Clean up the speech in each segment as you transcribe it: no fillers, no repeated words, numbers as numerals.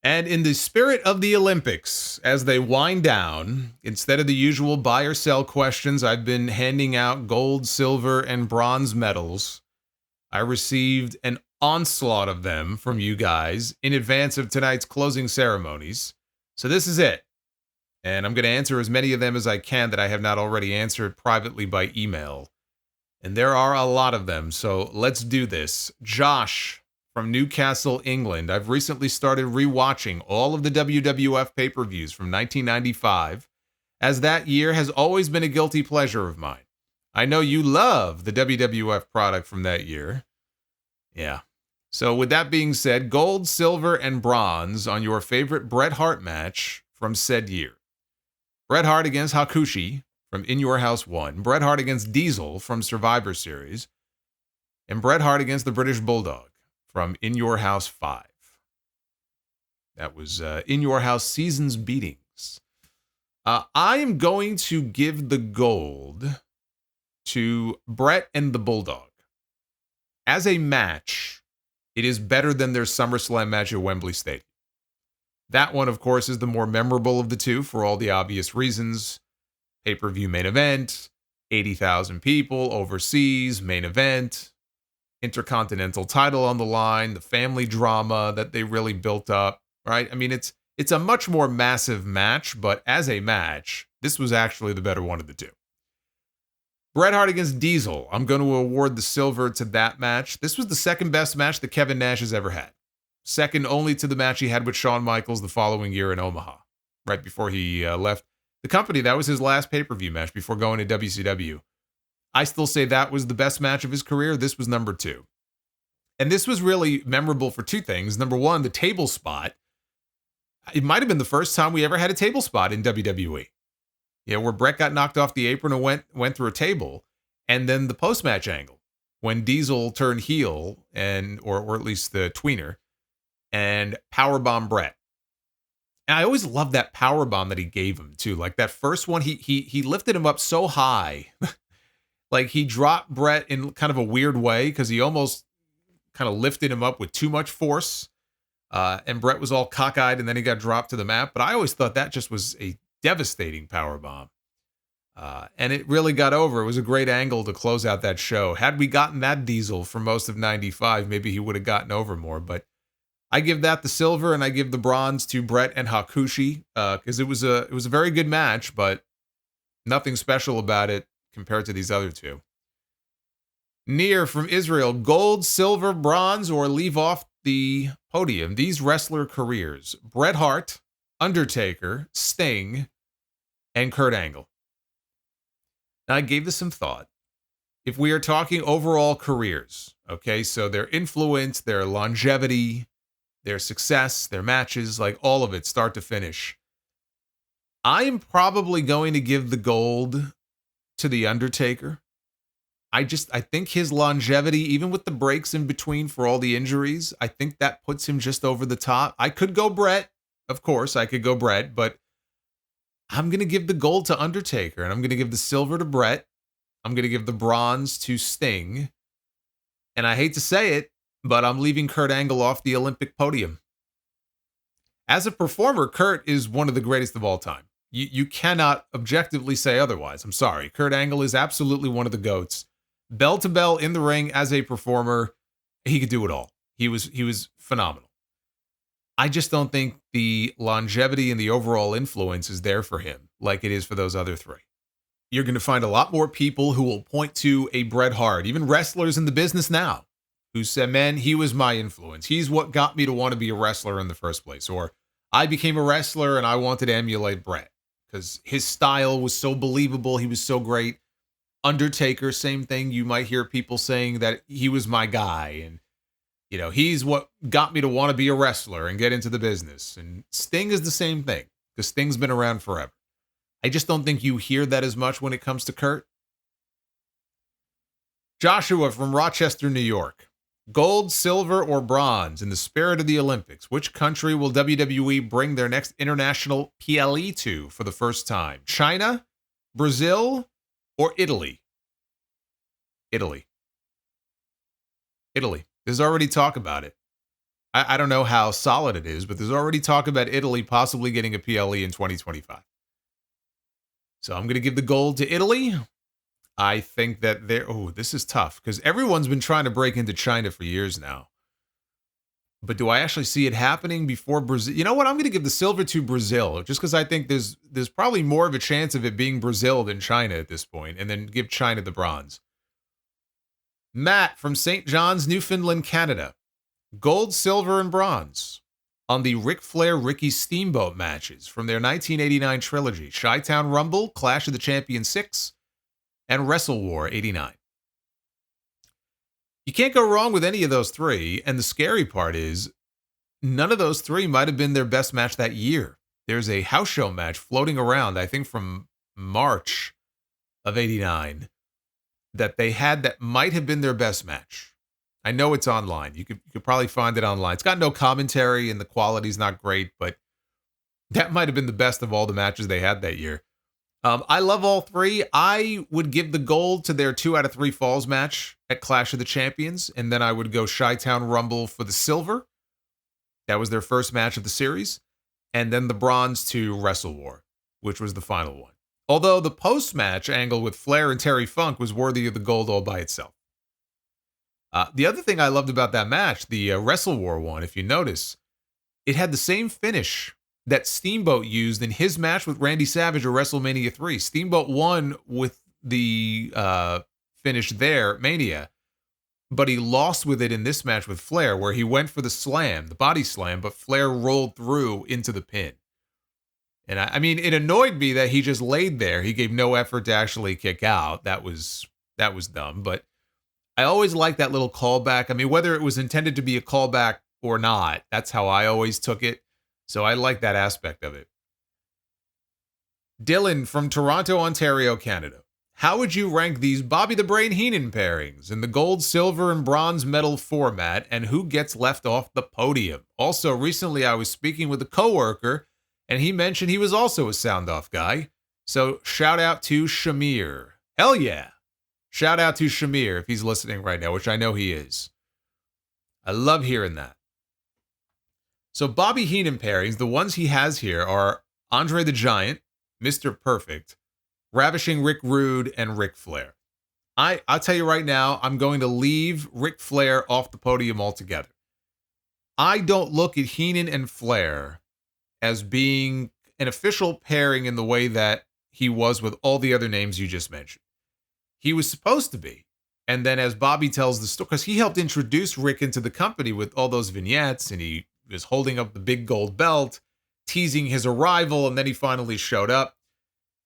And in the spirit of the Olympics, as they wind down, instead of the usual buy or sell questions, I've been handing out gold, silver, and bronze medals. I received an onslaught of them from you guys in advance of tonight's closing ceremonies. So this is it. And I'm going to answer as many of them as I can that I have not already answered privately by email. And there are a lot of them, so let's do this. Josh from Newcastle, England. I've recently started rewatching all of the WWF pay-per-views from 1995, as that year has always been a guilty pleasure of mine. I know you love the WWF product from that year. Yeah. So with that being said, gold, silver, and bronze on your favorite Bret Hart match from said year. Bret Hart against Hakushi from In Your House 1. Bret Hart against Diesel from Survivor Series. And Bret Hart against the British Bulldog from In Your House 5. That was In Your House Seasons Beatings. I am going to give the gold to Bret and the Bulldog. As a match, it is better than their SummerSlam match at Wembley Stadium. That one, of course, is the more memorable of the two for all the obvious reasons. Pay-per-view main event, 80,000 people overseas, main event, Intercontinental title on the line, the family drama that they really built up, right? I mean, it's a much more massive match, but as a match, this was actually the better one of the two. Bret Hart against Diesel. I'm going to award the silver to that match. This was the second best match that Kevin Nash has ever had. Second only to the match he had with Shawn Michaels the following year in Omaha, right before he left the company. That was his last pay-per-view match before going to WCW. I still say that was the best match of his career. This was number 2. And this was really memorable for two things. Number one, the table spot. It might have been the first time we ever had a table spot in WWE. Yeah, where Bret got knocked off the apron and went through a table. And then the post-match angle when Diesel turned heel or at least the tweener and powerbomb Bret. And I always loved that powerbomb that he gave him too. Like that first one, he lifted him up so high. Like he dropped Bret in kind of a weird way because he almost kind of lifted him up with too much force. And Bret was all cockeyed and then he got dropped to the mat. But I always thought that just was a devastating powerbomb. And it really got over. It was a great angle to close out that show. Had we gotten that Diesel for most of 95, maybe he would have gotten over more. But I give that the silver and I give the bronze to Bret and Hakushi because it was a very good match, but nothing special about it compared to these other two. Near from Israel, gold, silver, bronze, or leave off the podium. These wrestler careers: Bret Hart, Undertaker, Sting, and Kurt Angle. Now, I gave this some thought. If we are talking overall careers, okay, so their influence, their longevity, their success, their matches, like all of it, start to finish, I am probably going to give the gold to The Undertaker. I think his longevity, even with the breaks in between for all the injuries, I think that puts him just over the top. I could go Bret. Of course, I could go Bret, but I'm going to give the gold to Undertaker, and I'm going to give the silver to Bret. I'm going to give the bronze to Sting. And I hate to say it, but I'm leaving Kurt Angle off the Olympic podium. As a performer, Kurt is one of the greatest of all time. You cannot objectively say otherwise. I'm sorry. Kurt Angle is absolutely one of the GOATs. Bell to bell in the ring as a performer, he could do it all. He was phenomenal. I just don't think the longevity and the overall influence is there for him like it is for those other three. You're going to find a lot more people who will point to a Bret Hart, even wrestlers in the business now, who said, man, he was my influence. He's what got me to want to be a wrestler in the first place. Or I became a wrestler and I wanted to emulate Bret because his style was so believable. He was so great. Undertaker, same thing. You might hear people saying that he was my guy. And, you know, he's what got me to want to be a wrestler and get into the business. And Sting is the same thing because Sting's been around forever. I just don't think you hear that as much when it comes to Kurt. Joshua from Rochester, New York. Gold, silver, or bronze in the spirit of the Olympics? Which country will WWE bring their next international PLE to for the first time? China, Brazil, or Italy? Italy. There's already talk about it. I don't know how solid it is, but there's already talk about Italy possibly getting a PLE in 2025. So I'm going to give the gold to Italy. I think that this is tough because everyone's been trying to break into China for years now. But do I actually see it happening before Brazil? You know what? I'm going to give the silver to Brazil just because I think there's probably more of a chance of it being Brazil than China at this point, and then give China the bronze. Matt from St. John's, Newfoundland, Canada. Gold, silver, and bronze on the Ric Flair-Ricky Steamboat matches from their 1989 trilogy, Chi-Town Rumble, Clash of the Champions 6, and Wrestle War 89. You can't go wrong with any of those three, and the scary part is none of those three might have been their best match that year. There's a house show match floating around, I think from March of 89, that they had that might have been their best match. I know it's online. You could probably find it online. It's got no commentary and the quality's not great, but that might have been the best of all the matches they had that year. I love all three. I would give the gold to their 2 out of 3 falls match at Clash of the Champions, and then I would go Chi-Town Rumble for the silver. That was their first match of the series. And then the bronze to Wrestle War, which was the final one. Although the post-match angle with Flair and Terry Funk was worthy of the gold all by itself. The other thing I loved about that match, the Wrestle War one, if you notice, it had the same finish that Steamboat used in his match with Randy Savage at WrestleMania 3. Steamboat won with the finish there, Mania, but he lost with it in this match with Flair, where he went for the slam, the body slam, but Flair rolled through into the pin. And I mean, it annoyed me that he just laid there. He gave no effort to actually kick out. That was dumb, but I always liked that little callback. I mean, whether it was intended to be a callback or not, that's how I always took it. So I like that aspect of it. Dylan from Toronto, Ontario, Canada. How would you rank these Bobby the Brain Heenan pairings in the gold, silver, and bronze medal format, and who gets left off the podium? Also, recently I was speaking with a coworker, and he mentioned he was also a sound-off guy. So shout out to Shamir. Hell yeah. Shout out to Shamir if he's listening right now, which I know he is. I love hearing that. So Bobby Heenan pairings, the ones he has here are Andre the Giant, Mr. Perfect, Ravishing Rick Rude, and Ric Flair. I'll tell you right now, I'm going to leave Ric Flair off the podium altogether. I don't look at Heenan and Flair as being an official pairing in the way that he was with all the other names you just mentioned. He was supposed to be. And then as Bobby tells the story, because he helped introduce Rick into the company with all those vignettes, and he was holding up the big gold belt, teasing his arrival, and then he finally showed up.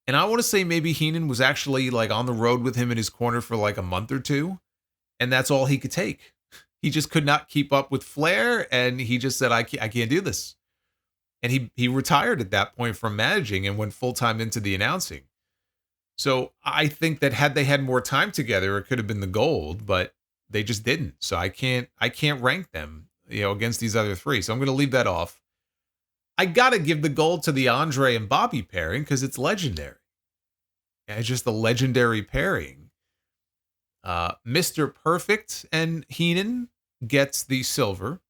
And I want to say maybe Heenan was actually like on the road with him in his corner for like a month or two, and that's all he could take. He just could not keep up with Flair, and he just said, I can't do this. And he retired at that point from managing and went full-time into the announcing. So I think that had they had more time together, it could have been the gold, but they just didn't. So I can't rank them, against these other three. So I'm going to leave that off. I got to give the gold to the Andre and Bobby pairing because it's legendary. It's just a legendary pairing. Mr. Perfect and Heenan gets the silver.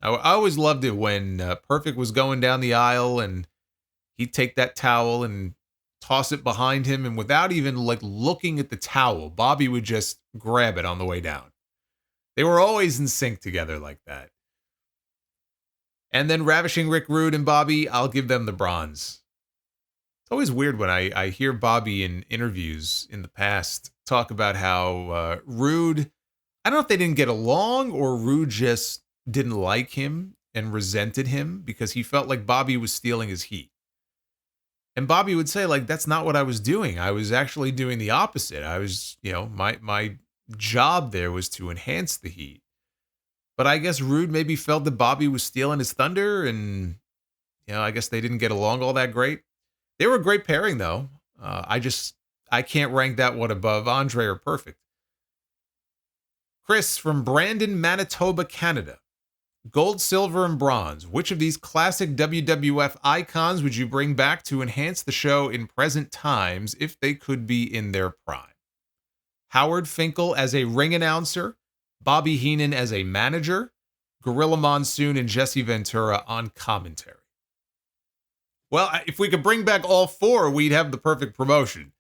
I always loved it when Perfect was going down the aisle and he'd take that towel and toss it behind him, and without even like looking at the towel, Bobby would just grab it on the way down. They were always in sync together like that. And then Ravishing Rick Rude and Bobby, I'll give them the bronze. It's always weird when I hear Bobby in interviews in the past talk about how Rude, I don't know if they didn't get along or Rude just didn't like him and resented him because he felt like Bobby was stealing his heat. And Bobby would say, like, that's not what I was doing. I was actually doing the opposite. I was, my job there was to enhance the heat. But I guess Rude maybe felt that Bobby was stealing his thunder, and, I guess they didn't get along all that great. They were a great pairing, though. I can't rank that one above Andre or Perfect. Chris from Brandon, Manitoba, Canada. Gold, silver, and bronze. Which of these classic WWF icons would you bring back to enhance the show in present times if they could be in their prime? Howard Finkel as a ring announcer, Bobby Heenan as a manager, Gorilla Monsoon and Jesse Ventura on commentary. Well, if we could bring back all four, we'd have the perfect promotion.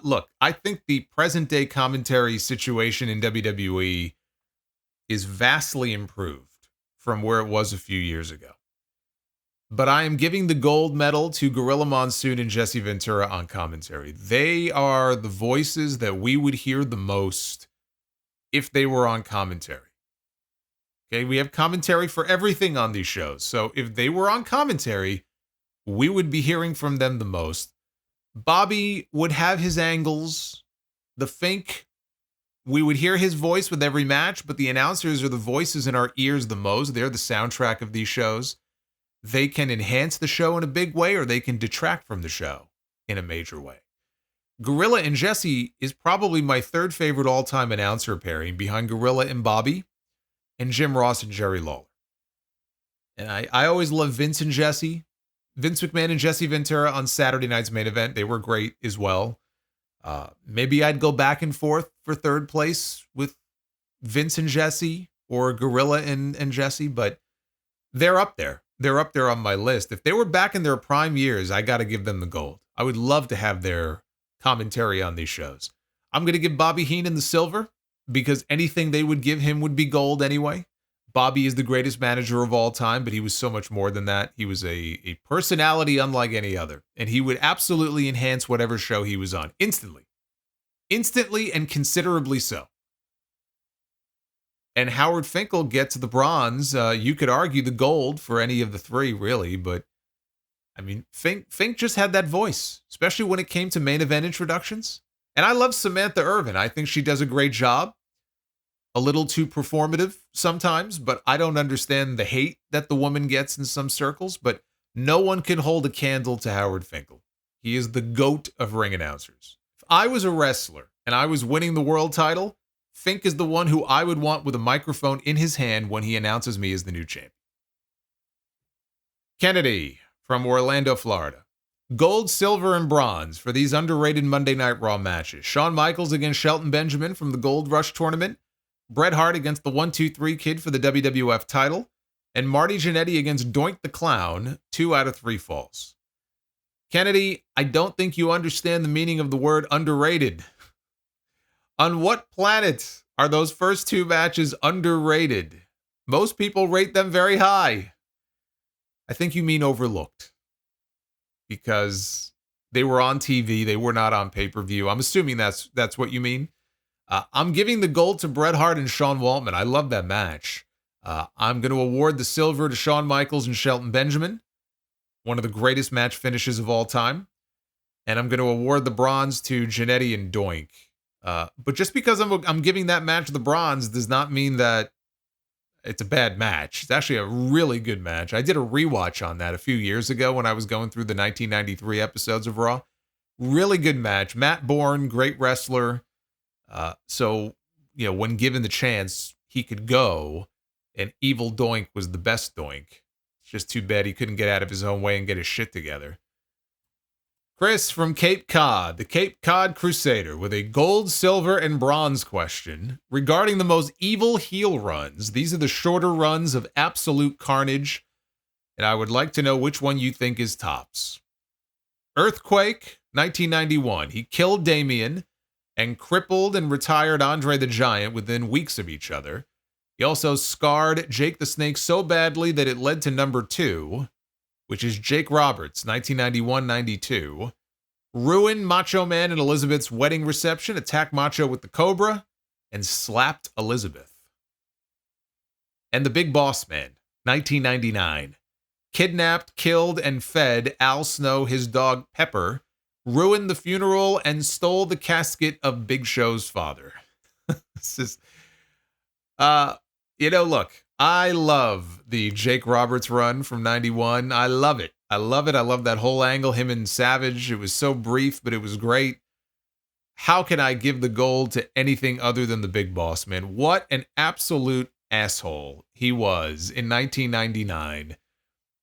Look, I think the present-day commentary situation in WWE is vastly improved from where it was a few years ago. But I am giving the gold medal to Gorilla Monsoon and Jesse Ventura on commentary. They are the voices that we would hear the most if they were on commentary. Okay, we have commentary for everything on these shows. So if they were on commentary, we would be hearing from them the most. Bobby would have his angles. The Fink, we would hear his voice with every match, but the announcers are the voices in our ears the most. They're the soundtrack of these shows. They can enhance the show in a big way, or they can detract from the show in a major way. Gorilla and Jesse is probably my third favorite all-time announcer pairing, behind Gorilla and Bobby and Jim Ross and Jerry Lawler. And I always love Vince and Jesse. Vince McMahon and Jesse Ventura on Saturday night's main event. They were great as well. Maybe I'd go back and forth for third place with Vince and Jesse or Gorilla and Jesse, but they're up there. They're up there on my list. If they were back in their prime years, I got to give them the gold. I would love to have their commentary on these shows. I'm going to give Bobby Heenan the silver because anything they would give him would be gold anyway. Bobby is the greatest manager of all time, but he was so much more than that. He was a personality unlike any other, and he would absolutely enhance whatever show he was on instantly and considerably so. And Howard Finkel gets the bronze. You could argue the gold for any of the three, really, but I mean, Fink just had that voice, especially when it came to main event introductions. And I love Samantha Irvin. I think she does a great job. A little too performative sometimes, but I don't understand the hate that the woman gets in some circles, but no one can hold a candle to Howard Finkel. He is the GOAT of ring announcers. If I was a wrestler and I was winning the world title, Fink is the one who I would want with a microphone in his hand when he announces me as the new champion. Kennedy from Orlando, Florida. Gold, silver, and bronze for these underrated Monday Night Raw matches. Shawn Michaels against Shelton Benjamin from the Gold Rush tournament. Bret Hart against the 1-2-3 Kid for the WWF title. And Marty Jannetty against Doink the Clown, 2 out of 3 falls. Kennedy, I don't think you understand the meaning of the word underrated. On what planet are those first 2 matches underrated? Most people rate them very high. I think you mean overlooked. Because they were on TV, they were not on pay-per-view. I'm assuming that's what you mean. I'm giving the gold to Bret Hart and Sean Waltman. I love that match. I'm going to award the silver to Shawn Michaels and Shelton Benjamin. One of the greatest match finishes of all time. And I'm going to award the bronze to Jannetty and Doink. But just because I'm giving that match the bronze does not mean that it's a bad match. It's actually a really good match. I did a rewatch on that a few years ago when I was going through the 1993 episodes of Raw. Really good match. Matt Bourne, great wrestler. So, when given the chance, he could go. And Evil Doink was the best Doink. It's just too bad he couldn't get out of his own way and get his shit together. Chris from Cape Cod, the Cape Cod Crusader, with a gold, silver, and bronze question regarding the most evil heel runs. These are the shorter runs of absolute carnage, and I would like to know which one you think is tops. Earthquake, 1991. He killed Damien and crippled and retired Andre the Giant within weeks of each other. He also scarred Jake the Snake so badly that it led to number 2, which is Jake Roberts, 1991-92. Ruined Macho Man and Elizabeth's wedding reception, attacked Macho with the Cobra, and slapped Elizabeth. And the Big Boss Man, 1999. Kidnapped, killed, and fed Al Snow his dog Pepper, ruined the funeral, and stole the casket of Big Show's father. This is, look, I love the Jake Roberts run from 91. I love it. I love that whole angle, him and Savage. It was so brief, but it was great. How can I give the gold to anything other than the Big Boss Man? What an absolute asshole he was in 1999.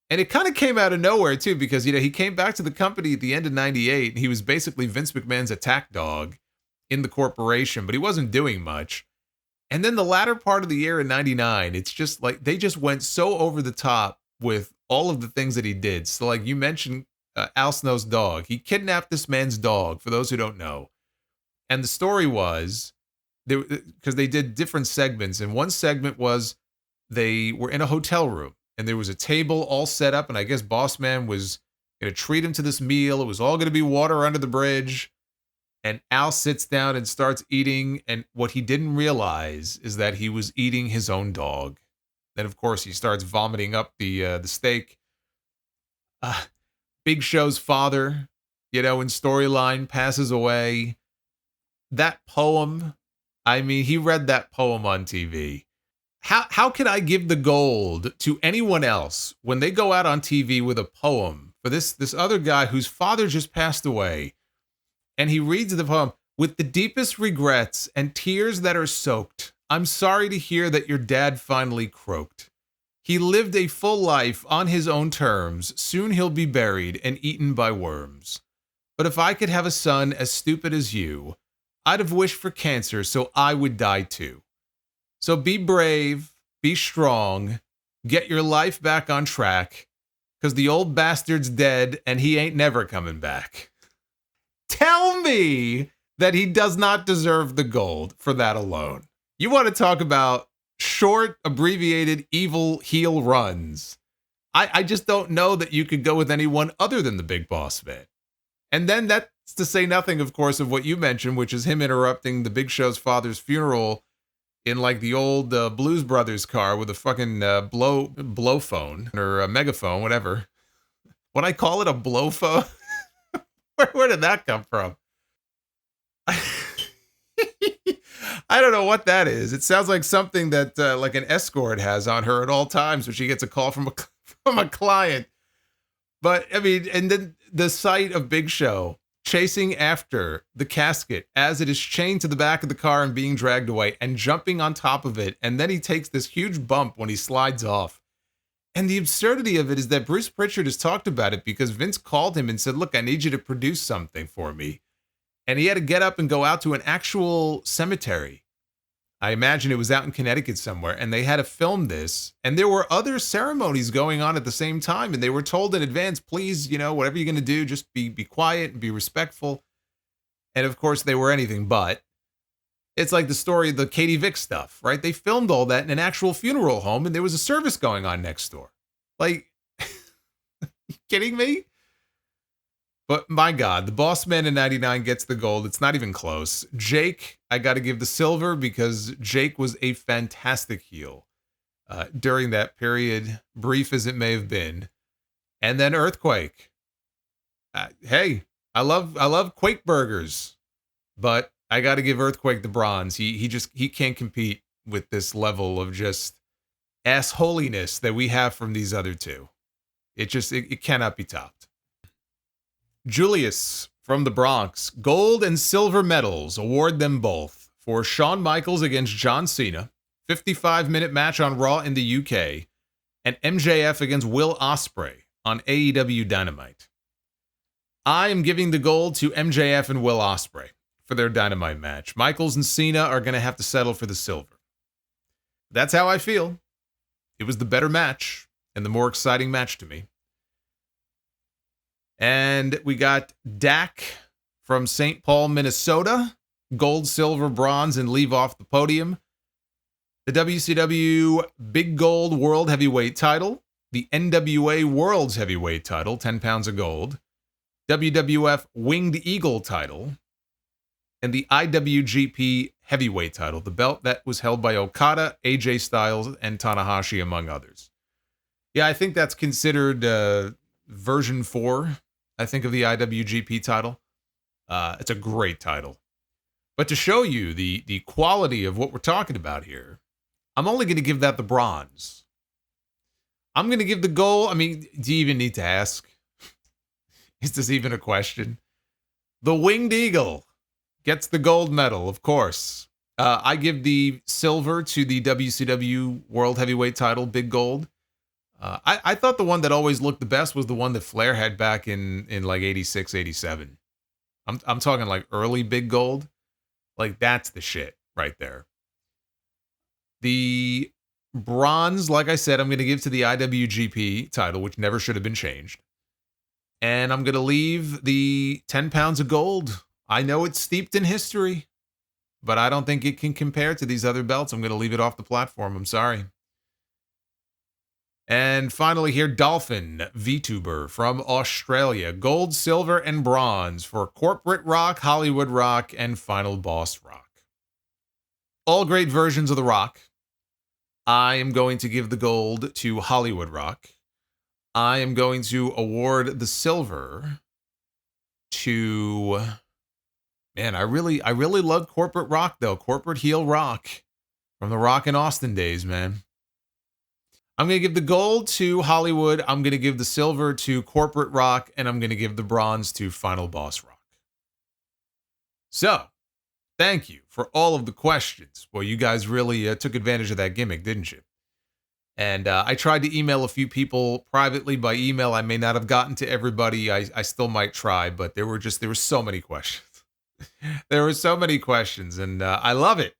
And it kind of came out of nowhere, too, because, he came back to the company at the end of 98. And he was basically Vince McMahon's attack dog in the corporation, but he wasn't doing much. And then the latter part of the year in 99, it's just like they just went so over the top with all of the things that he did. So like you mentioned Al Snow's dog. He kidnapped this man's dog, for those who don't know. And the story was, because they did different segments. And one segment was they were in a hotel room and there was a table all set up. And I guess Boss Man was going to treat him to this meal. It was all going to be water under the bridge. And Al sits down and starts eating. And what he didn't realize is that he was eating his own dog. Then, of course, he starts vomiting up the steak. Big Show's father, in storyline, passes away. That poem, I mean, he read that poem on TV. How can I give the gold to anyone else when they go out on TV with a poem for this other guy whose father just passed away? And he reads the poem, "With the deepest regrets and tears that are soaked, I'm sorry to hear that your dad finally croaked. He lived a full life on his own terms. Soon he'll be buried and eaten by worms. But if I could have a son as stupid as you, I'd have wished for cancer so I would die too. So be brave, be strong, get your life back on track, because the old bastard's dead and he ain't never coming back." Tell me that he does not deserve the gold for that alone. You want to talk about short, abbreviated, evil heel runs. I just don't know that you could go with anyone other than the Big Boss Man. And then that's to say nothing, of course, of what you mentioned, which is him interrupting the Big Show's father's funeral in like the old Blues Brothers car with a fucking blow phone or a megaphone, whatever. Would I call it a blow phone? Where did that come from? I don't know what that is. It sounds like something that like an escort has on her at all times when she gets a call from a client. But I mean, and then the sight of Big Show chasing after the casket as it is chained to the back of the car and being dragged away and jumping on top of it. And then he takes this huge bump when he slides off. And the absurdity of it is that Bruce Pritchard has talked about it because Vince called him and said, "Look, I need you to produce something for me." And he had to get up and go out to an actual cemetery. I imagine it was out in Connecticut somewhere. And they had to film this. And there were other ceremonies going on at the same time. And they were told in advance, please, whatever you're going to do, just be quiet and be respectful. And of course, they were anything but. It's like the story of the Katie Vick stuff, right? They filmed all that in an actual funeral home, and there was a service going on next door. Like, you kidding me? But my God, the Boss Man in 99 gets the gold. It's not even close. Jake, I got to give the silver because Jake was a fantastic heel during that period, brief as it may have been. And then Earthquake. Hey, I love Quake burgers, but I got to give Earthquake the bronze. He can't compete with this level of just assholiness that we have from these other two. It cannot be topped. Julius from the Bronx, gold and silver medals, award them both for Shawn Michaels against John Cena, 55-minute match on Raw in the UK, and MJF against Will Ospreay on AEW Dynamite. I am giving the gold to MJF and Will Ospreay for their Dynamite match. Michaels and Cena are going to have to settle for the silver. That's how I feel. It was the better match and the more exciting match to me. And we got Dak from St. Paul, Minnesota. Gold, silver, bronze, and leave off the podium. The WCW Big Gold World Heavyweight title. The NWA World's Heavyweight title, 10 pounds of gold. WWF Winged Eagle title. And the IWGP Heavyweight title, the belt that was held by Okada, AJ Styles, and Tanahashi, among others. Yeah, I think that's considered version 4, I think, of the IWGP title. It's a great title. But to show you the quality of what we're talking about here, I'm only going to give that the bronze. I'm going to give the gold. I mean, do you even need to ask? Is this even a question? The Winged Eagle gets the gold medal, of course. I give the silver to the WCW World Heavyweight title, Big Gold. I thought the one that always looked the best was the one that Flair had back in like 86, 87. I'm talking like early Big Gold. Like, that's the shit right there. The bronze, like I said, I'm going to give to the IWGP title, which never should have been changed. And I'm going to leave the 10 pounds of gold. I know it's steeped in history, but I don't think it can compare to these other belts. I'm going to leave it off the platform. I'm sorry. And finally here, Dolphin VTuber from Australia. Gold, silver, and bronze for Corporate Rock, Hollywood Rock, and Final Boss Rock. All great versions of The Rock. I am going to give the gold to Hollywood Rock. I am going to award the silver to... Man, I really love Corporate Rock, though. Corporate Heel Rock from the Rock and Austin days, man. I'm going to give the gold to Hollywood. I'm going to give the silver to Corporate Rock. And I'm going to give the bronze to Final Boss Rock. So, thank you for all of the questions. Well, you guys really took advantage of that gimmick, didn't you? And I tried to email a few people privately by email. I may not have gotten to everybody. I still might try, but there were so many questions. There were so many questions, and I love it.